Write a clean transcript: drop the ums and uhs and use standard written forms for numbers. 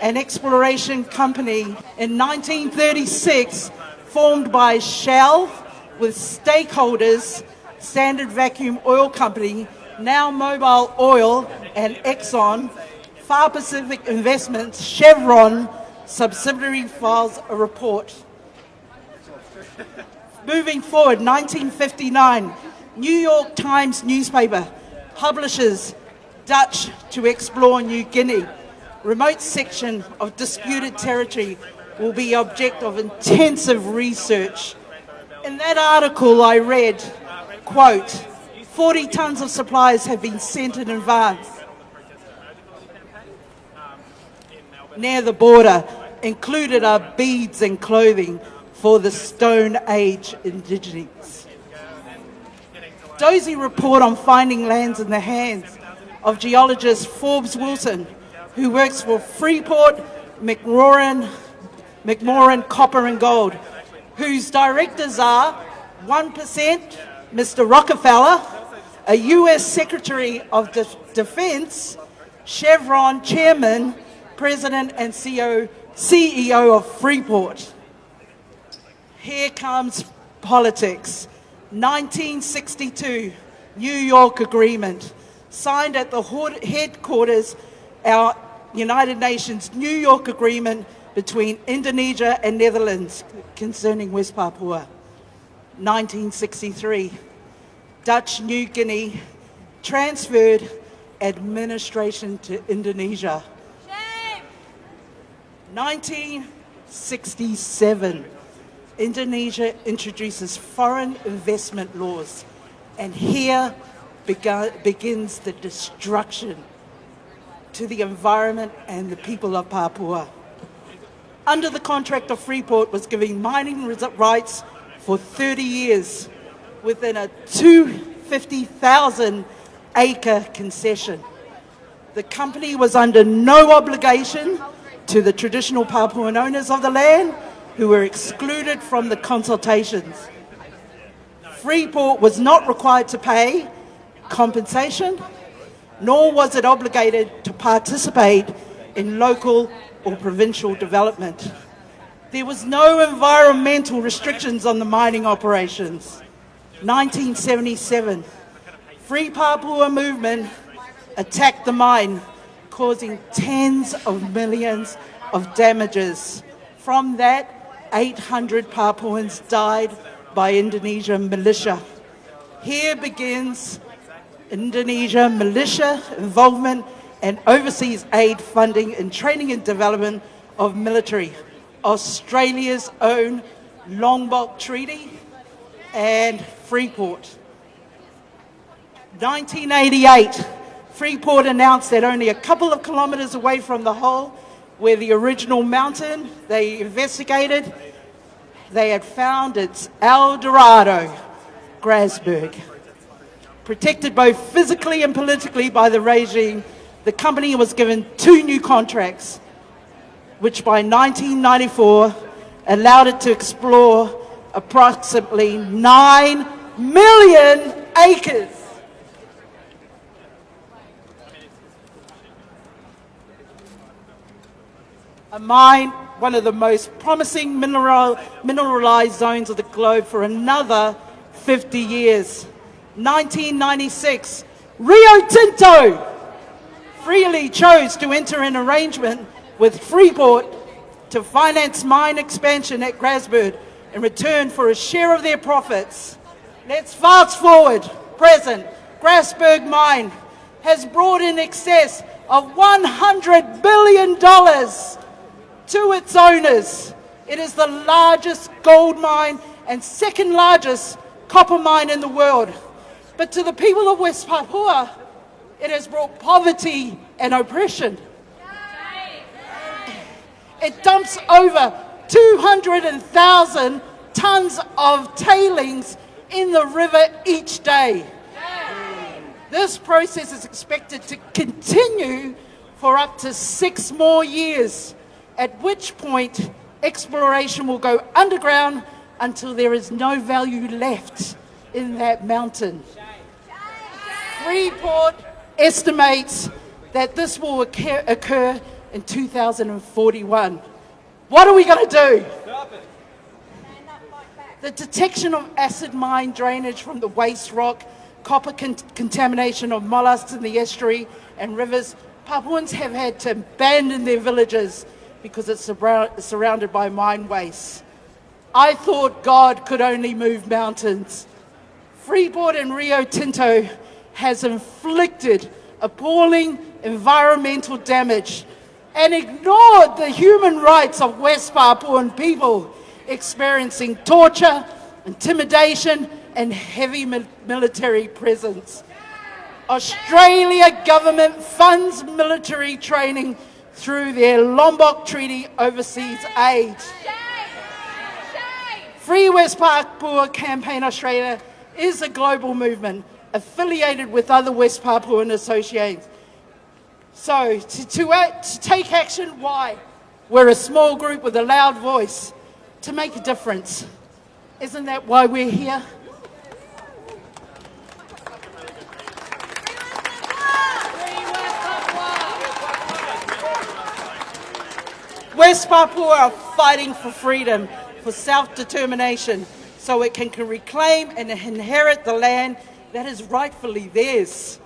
an exploration company in 1936 formed by Shell with stakeholders Standard Vacuum Oil Company, now Mobil Oil, and Exxon. Far Pacific Investments, Chevron subsidiary, files a report. Moving forward, 1959, New York Times newspaper publishes Dutch to explore New Guinea. Remote section of disputed territory will be object of intensive research. In that article I read, quote, 40 tons of supplies have been sent in advance near the border. Included are beads and clothing for the Stone Age indigenes. Dozy report on finding lands in the hands of geologist Forbes Wilson, who works for Freeport McMoran Copper and Gold, whose directors are 1% Mr. Rockefeller, a US Secretary of Defense, Chevron Chairman, President and CEO of Freeport. Here comes politics. 1962, New York Agreement, signed at the headquarters, our United Nations New York Agreement between Indonesia and Netherlands concerning West Papua. 1963, Dutch New Guinea transferred administration to Indonesia. 1967, Indonesia introduces foreign investment laws, and here begins the destruction to the environment and the people of Papua. Under the contract of Freeport was giving mining rights for 30 years within a 250,000 acre concession. The company was under no obligation to the traditional Papuan owners of the land, who were excluded from the consultations. Freeport was not required to pay compensation, nor was it obligated to participate in local or provincial development. There was no environmental restrictions on the mining operations. 1977, Free Papua movement attacked the mine, causing tens of millions of damages. From that, 800 Papuans died by Indonesian militia. Here begins Indonesia militia involvement and overseas aid funding and training and development of military. Australia's own Lombok Treaty and Freeport. 1988, Freeport announced that only a couple of kilometres away from the hole where the original mountain they investigated, they had found its El Dorado, Grasberg. Protected both physically and politically by the regime, the company was given 2 new contracts, which by 1994 allowed it to explore approximately 9 million acres. A mine, one of the most promising mineralized zones of the globe for another 50 years. 1996, Rio Tinto freely chose to enter an arrangement with Freeport to finance mine expansion at Grasberg in return for a share of their profits. Let's fast forward, present. Grasberg mine has brought in excess of $100 billion to its owners. It is the largest gold mine and second largest copper mine in the world. But to the people of West Papua, it has brought poverty and oppression. It dumps over 200,000 tons of tailings in the river each day. This process is expected to continue for up to 6 more years, at which point exploration will go underground until there is no value left in that mountain. Freeport estimates that this will occur in 2041. What are we going to do? Stop it. The detection of acid mine drainage from the waste rock, copper contamination of mollusks in the estuary and rivers. Papuans have had to abandon their villages because it's surrounded by mine waste. I thought God could only move mountains. Freeport and Rio Tinto has inflicted appalling environmental damage and ignored the human rights of West Papuan people experiencing torture, intimidation and heavy military presence. Australia government funds military training through their Lombok Treaty overseas aid. Free West Papua Campaign Australia is a global movement affiliated with other West Papuan associations. So to take action, why? We're a small group with a loud voice to make a difference. Isn't that why we're here? West Papua are fighting for freedom, for self-determination, so it can reclaim and inherit the land that is rightfully theirs.